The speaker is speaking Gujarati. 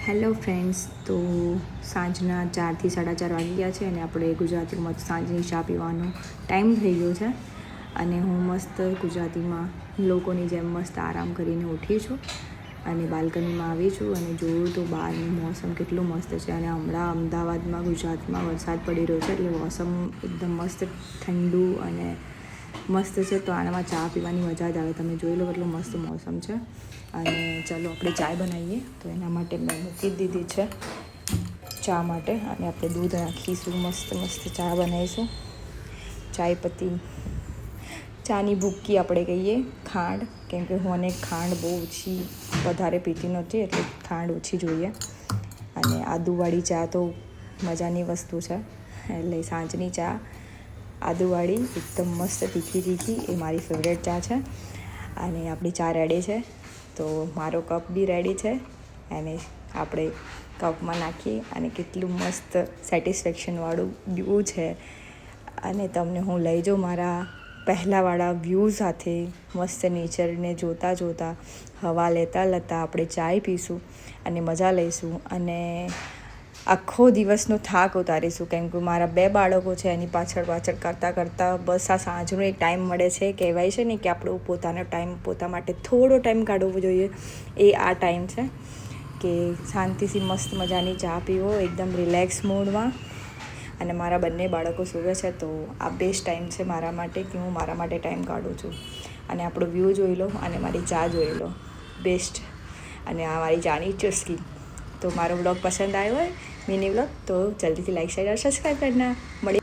હેલો ફ્રેન્ડ્સ, તો સાંજના 4 થી 4:30 વાગી ગયા છે અને આપણે ગુજરાતીમાં સાંજની ચા પીવાનો ટાઈમ થઈ ગયો છે. અને હું મસ્ત ગુજરાતીમાં લોકોની જેમ મસ્ત આરામ કરીને ઉઠી છું અને બાલ્કનીમાં આવી છું અને જોયું તો બહારનું મોસમ કેટલું મસ્ત છે. અને હમણાં અમદાવાદમાં ગુજરાતમાં વરસાદ પડી રહ્યો છે, એટલે મોસમ એકદમ મસ્ત ઠંડુ અને મસ્ત છે. તો આનામાં ચા પીવાની મજા જ આવે. તમે જોઈ લો કેટલું મસ્ત મોસમ છે. અને ચાલો આપણે ચાય બનાવીએ. તો એના માટે મેં મૂકી દીધી છે ચા માટે, અને આપણે દૂધ નાખીશું. મસ્ત ચા બનાવીશું. ચાય પત્તી, ચાની ભૂક્કી આપણે કહીએ, ખાંડ, કેમ કે હું ખાંડ બહુ ઓછી વધારે પીતી નથી, એટલે ખાંડ ઓછી જોઈએ. અને આદુવાળી ચા તો મજાની વસ્તુ છે, એટલે સાંજની ચા આદુવાળી એકદમ મસ્ત તીખી એ મારી ફેવરેટ ચા છે. અને આપણી ચા રેડી છે, તો મારો કપ બી રેડી છે. અને આપણે કપમાં નાખી અને કેટલું મસ્ત સેટિસ્ફેક્શનવાળું વ્યૂ છે. અને તમને હું લઈ જાઉં મારા પહેલાંવાળા વ્યૂ સાથે. મસ્ત નેચરને જોતાં હવા લેતા આપણે ચાય પીશું અને મજા લઈશું. અને આખો દિવસનો થાક ઉતારીશું, કેમ કે મારા 2 બાળકો છે, એની પાછળ કરતાં બસ આ સાંજનો એક ટાઈમ મળે છે. કહેવાય છે ને કે આપણો પોતાનો ટાઈમ, પોતા માટે થોડો ટાઈમ કાઢવો જોઈએ. એ આ ટાઈમ છે કે શાંતિથી મસ્ત મજાની ચા પીવો એકદમ રિલેક્સ મૂડમાં. અને મારા બંને બાળકો સૂવે છે, તો આ બેસ્ટ ટાઈમ છે મારા માટે કે હું મારા માટે ટાઈમ કાઢું છું. અને આપણો વ્યૂ જોઈ લો અને મારી ચા જોઈ લો, બેસ્ટ. અને આ મારી ચાની ચુસ્કી. તો મારો બ્લોગ પસંદ આવ્યો હોય, મિની બ્લોગ, તો જલ્દીથી લાઈક, શેર और सब्सक्राइब करना. મળી